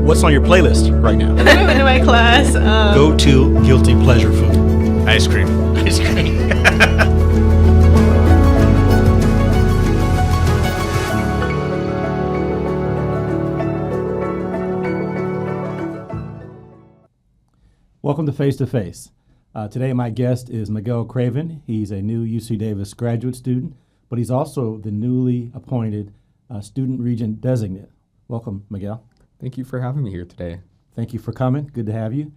What's on your playlist right now? In my class. Go to guilty pleasure food. Ice cream. Ice cream. Welcome to Face to Face. Today my guest is Miguel Craven. He's a new UC Davis graduate student, but he's also the newly appointed student regent designate. Welcome, Miguel. Thank you for having me here today. Thank you for coming. Good to have you.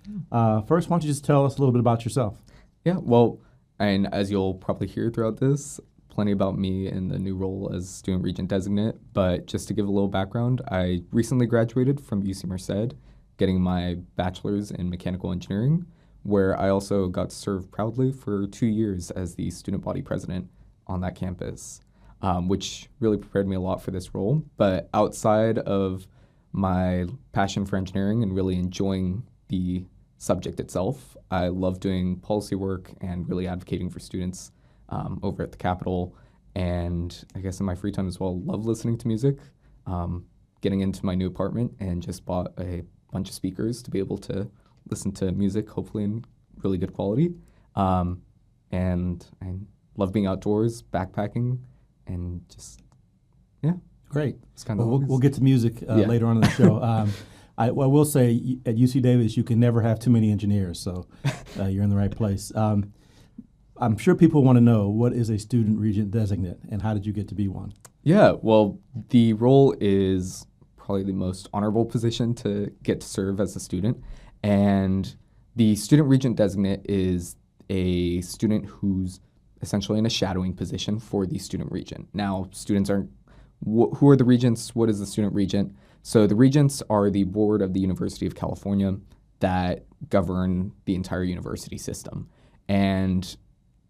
First, why don't you just tell us a little bit about yourself? Yeah, well, and as you'll probably hear throughout this, plenty about me in the new role as student regent designate. But just to give a little background, I recently graduated from UC Merced, getting my bachelor's in mechanical engineering, where I also got to serve proudly for 2 years as the student body president on that campus, which really prepared me a lot for this role. But outside of my passion for engineering and really enjoying the subject itself, I love doing policy work and really advocating for students over at the Capitol. And I guess in my free time as well, love listening to music, getting into my new apartment and just bought a bunch of speakers to be able to listen to music, hopefully in really good quality. And I love being outdoors, backpacking, and just, yeah. Great. It's kind of we'll get to music later on in the show. I will say at UC Davis, you can never have too many engineers, so you're in the right place. I'm sure people want to know, what is a student regent designate, and how did you get to be one? Yeah, well, the role is probably the most honorable position to get to serve as a student. And the student regent designate is a student who's essentially in a shadowing position for the student regent. Now, students aren't, who are the regents? What is the student regent? So the regents are the board of the University of California that govern the entire university system. And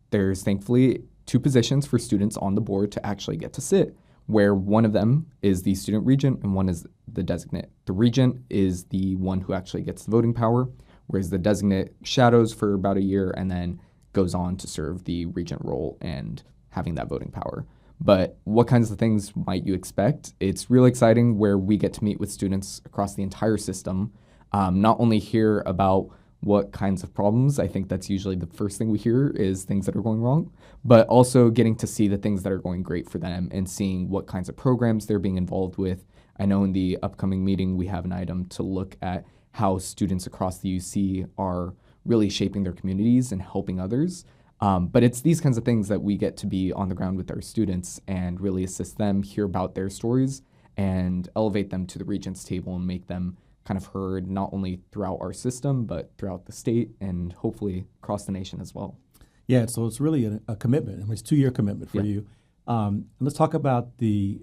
there's thankfully 2 positions for students on the board to actually get to sit, where one of them is the student regent and one is the designate. The regent is the one who actually gets the voting power, whereas the designate shadows for about a year and then goes on to serve the regent role and having that voting power. But what kinds of things might you expect? It's really exciting where we get to meet with students across the entire system, not only hear about what kinds of problems. I think that's usually the first thing we hear is things that are going wrong, but also getting to see the things that are going great for them and seeing what kinds of programs they're being involved with. I know in the upcoming meeting, we have an item to look at how students across the UC are really shaping their communities and helping others. But it's these kinds of things that we get to be on the ground with our students and really assist them, hear about their stories, and elevate them to the regents table and make them kind of heard not only throughout our system, but throughout the state and hopefully across the nation as well. Yeah, so it's really a commitment. It's a 2-year commitment for you. Let's talk about the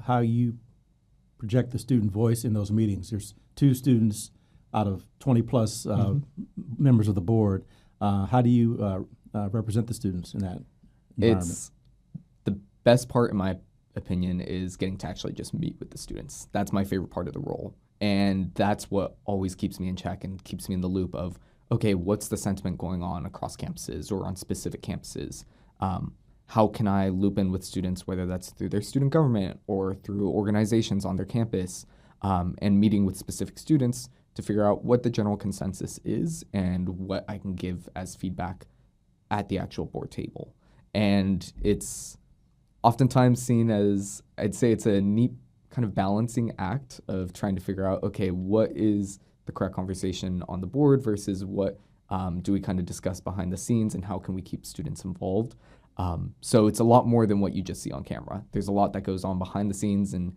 how you project the student voice in those meetings. There's 2 students out of 20 plus members of the board. How do you represent the students in that environment? It's the best part, in my opinion, is getting to actually just meet with the students. That's my favorite part of the role. And that's what always keeps me in check and keeps me in the loop of, okay, what's the sentiment going on across campuses or on specific campuses? How can I loop in with students, whether that's through their student government or through organizations on their campus, and meeting with specific students to figure out what the general consensus is and what I can give as feedback at the actual board table. And it's oftentimes seen as, I'd say it's a neat kind of balancing act of trying to figure out, okay, what is the correct conversation on the board versus what do we kind of discuss behind the scenes and how can we keep students involved? So it's a lot more than what you just see on camera. There's a lot that goes on behind the scenes and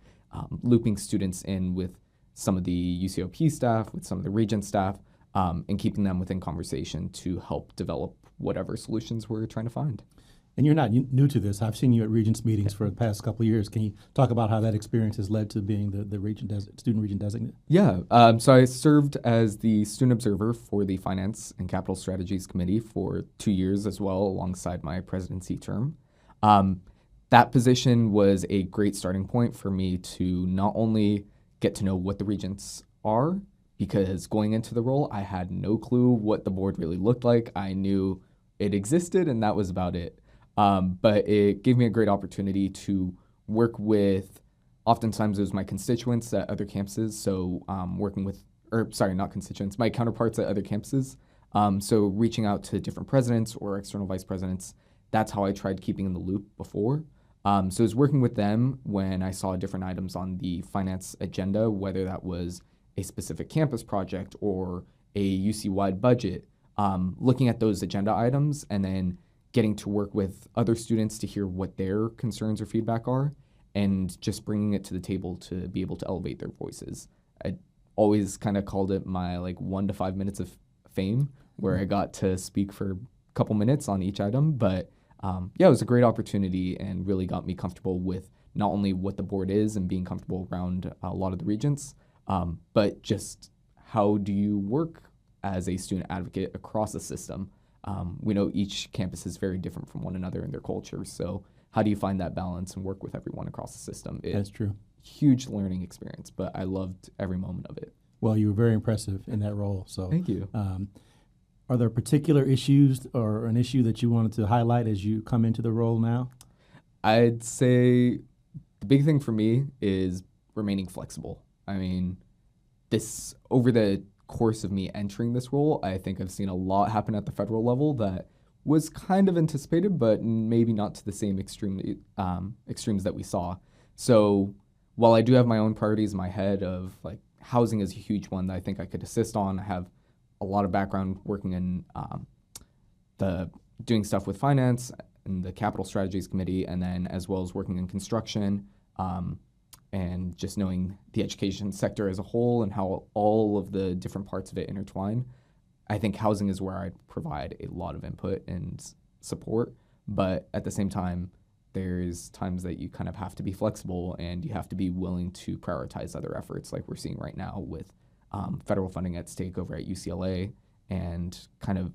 looping students in with some of the UCOP staff, with some of the regent staff, and keeping them within conversation to help develop whatever solutions we're trying to find. And you're not new to this. I've seen you at Regents meetings for the past couple of years. Can you talk about how that experience has led to being the student regent designate? Yeah. So I served as the student observer for the Finance and Capital Strategies Committee for 2 years as well, alongside my presidency term. That position was a great starting point for me to not only get to know what the regents are, because going into the role, I had no clue what the board really looked like. I knew it existed, and that was about it. But it gave me a great opportunity to work with oftentimes it was my constituents at other campuses. So working with, or sorry, not constituents, my counterparts at other campuses. So reaching out to different presidents or external vice presidents, that's how I tried keeping in the loop before. So I was working with them when I saw different items on the finance agenda, whether that was a specific campus project or a UC-wide budget, looking at those agenda items and then getting to work with other students to hear what their concerns or feedback are and just bringing it to the table to be able to elevate their voices. I always kind of called it my 1 to 5 minutes of fame, where I got to speak for a couple minutes on each item, but it was a great opportunity and really got me comfortable with not only what the board is and being comfortable around a lot of the regents, but just how do you work as a student advocate across the system. We know each campus is very different from one another in their culture, so how do you find that balance and work with everyone across the system? That's true. Huge learning experience, but I loved every moment of it. Well, you were very impressive in that role. So thank you. Are there particular issues or an issue that you wanted to highlight as you come into the role now? I'd say the big thing for me is remaining flexible. I mean, this over the course of me entering this role, I think I've seen a lot happen at the federal level that was kind of anticipated, but maybe not to the same extremes that we saw. So while I do have my own priorities in my head of housing is a huge one that I think I could assist on, I have a lot of background working in doing stuff with finance and the capital strategies committee, and then as well as working in construction and just knowing the education sector as a whole and how all of the different parts of it intertwine. I think housing is where I provide a lot of input and support, but at the same time, there's times that you kind of have to be flexible and you have to be willing to prioritize other efforts like we're seeing right now with federal funding at stake over at UCLA and kind of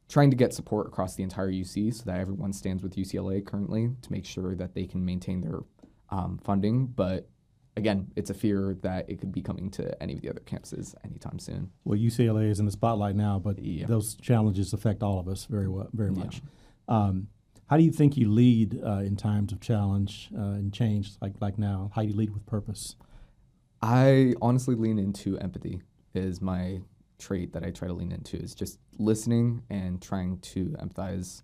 trying to get support across the entire UC so that everyone stands with UCLA currently to make sure that they can maintain their funding. But again, it's a fear that it could be coming to any of the other campuses anytime soon. Well, UCLA is in the spotlight now, but those challenges affect all of us very much. How do you think you lead in times of challenge and change like now? How do you lead with purpose? I honestly lean into empathy is my trait that I try to lean into, is just listening and trying to empathize.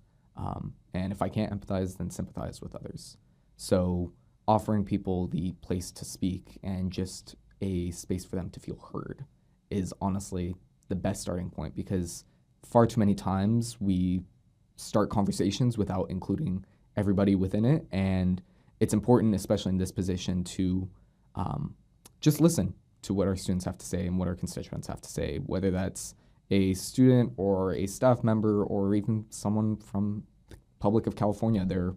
And if I can't empathize, then sympathize with others. So offering people the place to speak and just a space for them to feel heard is honestly the best starting point, because far too many times we start conversations without including everybody within it. And it's important, especially in this position, to just listen to what our students have to say and what our constituents have to say, whether that's a student or a staff member or even someone from the Republic of California. They're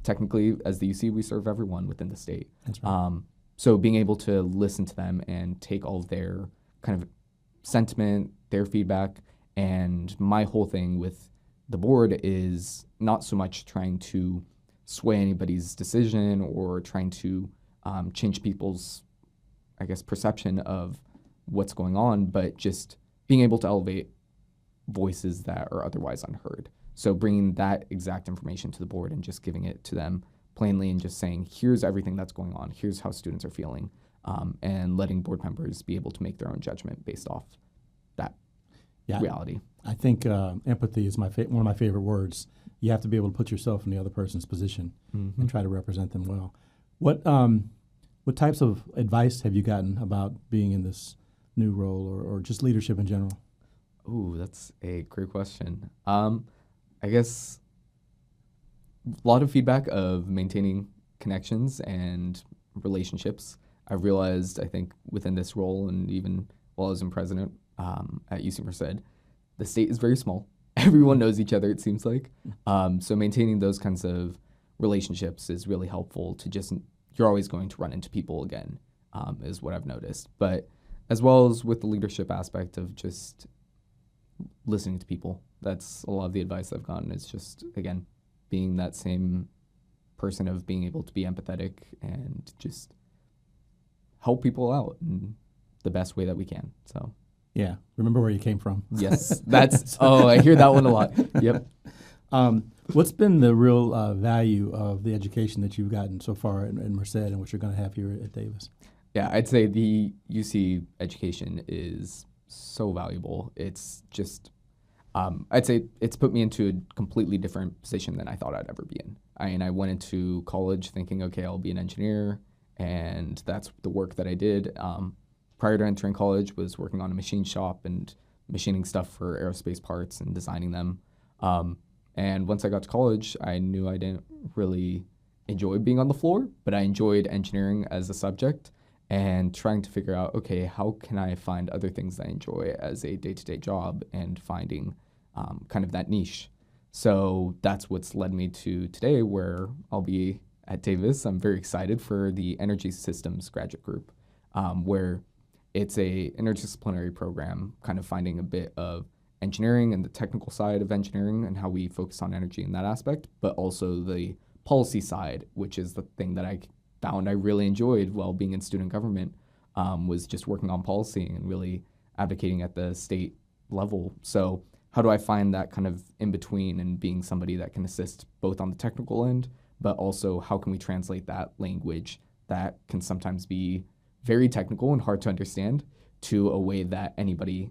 technically, as the UC, we serve everyone within the state. That's right. So being able to listen to them and take all of their kind of sentiment, their feedback, and my whole thing with the board is not so much trying to sway anybody's decision or trying to change people's, perception of what's going on, but just being able to elevate voices that are otherwise unheard. So bringing that exact information to the board and just giving it to them plainly and just saying, here's everything that's going on, here's how students are feeling, and letting board members be able to make their own judgment based off that reality. I think empathy is one of my favorite words. You have to be able to put yourself in the other person's position and try to represent them well. What types of advice have you gotten about being in this new role or just leadership in general? Ooh, that's a great question. I guess a lot of feedback of maintaining connections and relationships. I've realized, I think, within this role and even while I was in president at UC Merced, the state is very small. Everyone knows each other, it seems like. So maintaining those kinds of relationships is really helpful to just, you're always going to run into people again, is what I've noticed. But as well as with the leadership aspect of just listening to people. That's a lot of the advice I've gotten. It's just, again, being that same person of being able to be empathetic and just help people out in the best way that we can. So, yeah, remember where you came from. Yes, that's, I hear that one a lot. Yep. What's been the real value of the education that you've gotten so far in Merced and what you're going to have here at Davis? Yeah, I'd say the UC education is so valuable. It's just, I'd say it's put me into a completely different position than I thought I'd ever be in. I went into college thinking, okay, I'll be an engineer, and that's the work that I did. Prior to entering college, was working on a machine shop and machining stuff for aerospace parts and designing them. And once I got to college, I knew I didn't really enjoy being on the floor, but I enjoyed engineering as a subject and trying to figure out, okay, how can I find other things that I enjoy as a day-to-day job and finding kind of that niche. So that's what's led me to today where I'll be at Davis. I'm very excited for the Energy Systems graduate group, where it's a interdisciplinary program, kind of finding a bit of engineering and the technical side of engineering and how we focus on energy in that aspect, but also the policy side, which is the thing that I found I really enjoyed while being in student government, was just working on policy and really advocating at the state level. So how do I find that kind of in between and being somebody that can assist both on the technical end, but also how can we translate that language that can sometimes be very technical and hard to understand to a way that anybody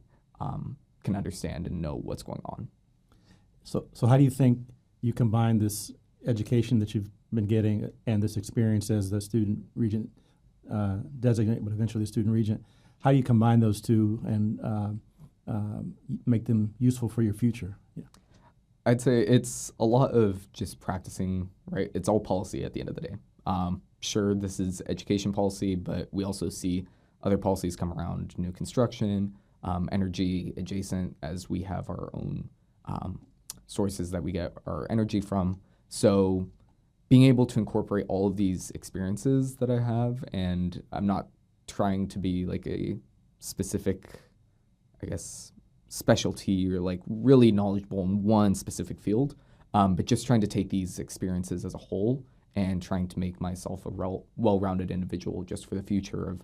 can understand and know what's going on. So how do you think you combine this education that you've been getting and this experience as the student regent designate, but eventually the student regent? How do you combine those two and make them useful for your future? Yeah. I'd say it's a lot of just practicing, right? It's all policy at the end of the day. Sure, this is education policy, but we also see other policies come around, new construction, energy adjacent, as we have our own sources that we get our energy from. So being able to incorporate all of these experiences that I have, and I'm not trying to be like a specific, I guess, specialty or like really knowledgeable in one specific field, but just trying to take these experiences as a whole and trying to make myself a well-rounded individual just for the future of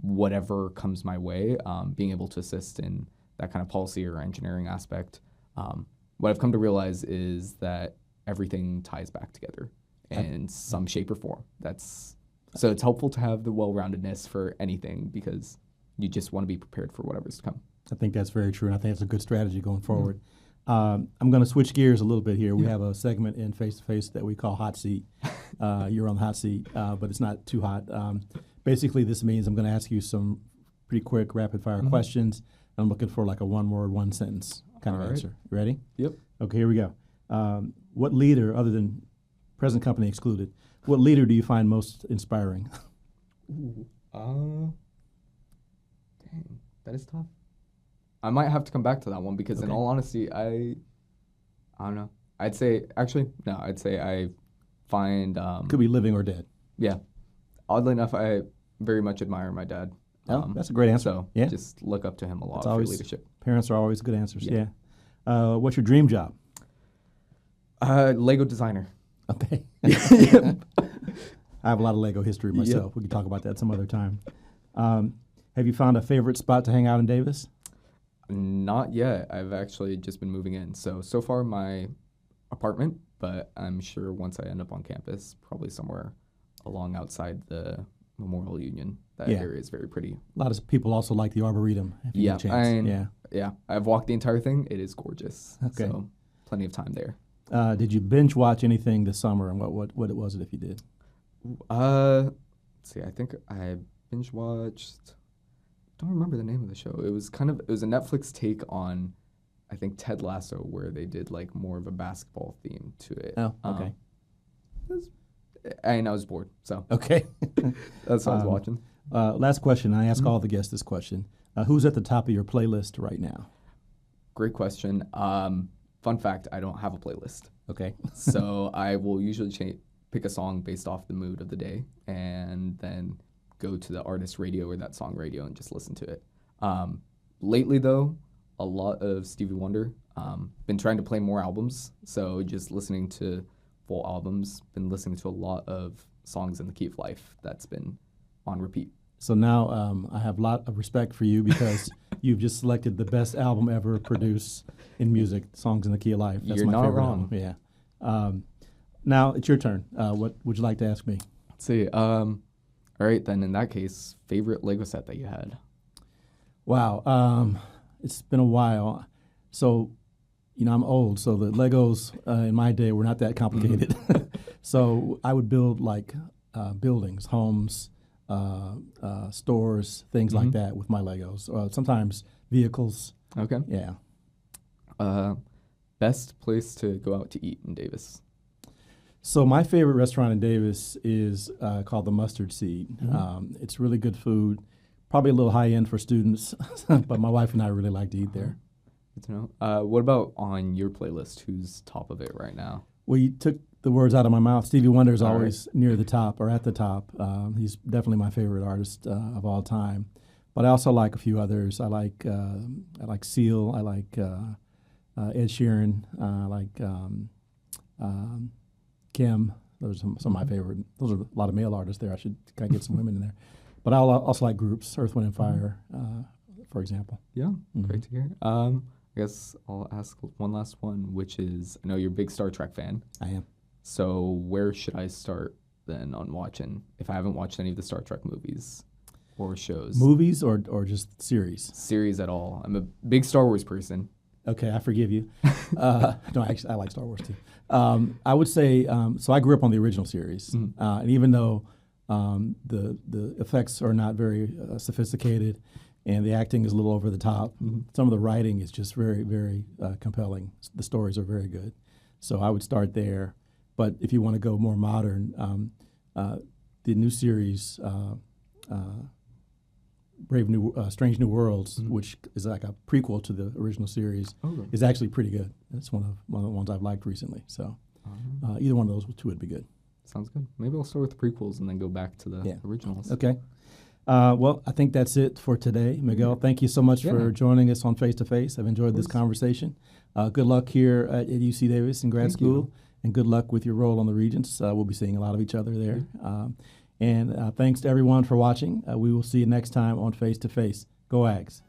whatever comes my way, being able to assist in that kind of policy or engineering aspect. What I've come to realize is that everything ties back together in some shape or form. So it's helpful to have the well-roundedness for anything because you just want to be prepared for whatever's to come. I think that's very true, and I think that's a good strategy going forward. I'm going to switch gears a little bit here. We have a segment in Face-to-Face that we call Hot Seat. You're on the hot seat, but it's not too hot. Basically, this means I'm going to ask you some pretty quick, rapid-fire questions. I'm looking for like a one-word, one-sentence kind of answer. You ready? Yep. Okay, here we go. What leader, other than present company excluded, what leader do you find most inspiring? Dang, that is tough. I might have to come back to that one because in all honesty, I don't know. I'd say I find... Could be living or dead. Yeah. Oddly enough, I very much admire my dad. That's a great answer. So yeah. Just look up to him a lot for leadership. Parents are always good answers, yeah. What's your dream job? Lego designer. Okay. I have a lot of Lego history myself. Yep. We can talk about that some other time. Have you found a favorite spot to hang out in Davis? Not yet. I've actually just been moving in. So far my apartment, but I'm sure once I end up on campus, probably somewhere along outside the Memorial Union. That area is very pretty. A lot of people also like the Arboretum. If you get a chance. Yeah. I've walked the entire thing. It is gorgeous. Okay. So plenty of time there. Did you binge watch anything this summer, and what was it if you did? Let's see. I think I binge watched. Don't remember the name of the show. It was a Netflix take on, I think, Ted Lasso, where they did like more of a basketball theme to it. Oh, okay. I was bored, so okay. That's what I was watching. Last question. I ask all the guests this question. Who's at the top of your playlist right now? Great question. Fun fact, I don't have a playlist. Okay. So I will usually pick a song based off the mood of the day and then go to the artist radio or that song radio and just listen to it. Lately, though, a lot of Stevie Wonder. Been trying to play more albums, so just listening to full albums. Been listening to a lot of songs in the key of life that's been on repeat. So now I have a lot of respect for you because you've just selected the best album ever produced in music, Songs in the Key of Life. That's You're my not favorite wrong. album. Yeah. Now it's your turn. What would you like to ask me? Let's see. All right, then in that case, favorite Lego set that you had? Wow. It's been a while. So, I'm old, so the Legos in my day were not that complicated. So I would build like buildings, homes, stores, things like that with my Legos. Sometimes vehicles. Okay. Yeah. Best place to go out to eat in Davis? So my favorite restaurant in Davis is called the Mustard Seed. It's really good food, probably a little high end for students, but my wife and I really like to eat there. Good to know. What about on your playlist? Who's top of it right now? Well, you took the words out of my mouth. Stevie Wonder is All always near the top or at the top. He's definitely my favorite artist of all time. But I also like a few others. I like Seal. I like Ed Sheeran. I like Kim. Those are some of my favorite. Those are a lot of male artists there. I should kind of get some women in there. But I also like groups, Earth, Wind, and Fire, for example. Yeah, great to hear. I guess I'll ask one last one, which is, I know you're a big Star Trek fan. I am. So where should I start then on watching, if I haven't watched any of the Star Trek movies or shows? Movies or just series? Series at all. I'm a big Star Wars person. Okay, I forgive you. No, actually, I like Star Wars too. I would say, so I grew up on the original series, and even though the effects are not very sophisticated and the acting is a little over the top, some of the writing is just very, very compelling. The stories are very good. So I would start there. But if you want to go more modern, the new series, Strange New Worlds, which is like a prequel to the original series, is actually pretty good. It's one of the ones I've liked recently. So either one of those two would be good. Sounds good. Maybe I'll start with the prequels and then go back to the originals. Okay. Well, I think that's it for today. Miguel, thank you so much for joining us on Face to Face. I've enjoyed this conversation. Good luck here at UC Davis in grad school, and good luck with your role on the Regents. We'll be seeing a lot of each other there. And thanks to everyone for watching. We will see you next time on Face to Face. Go Ags.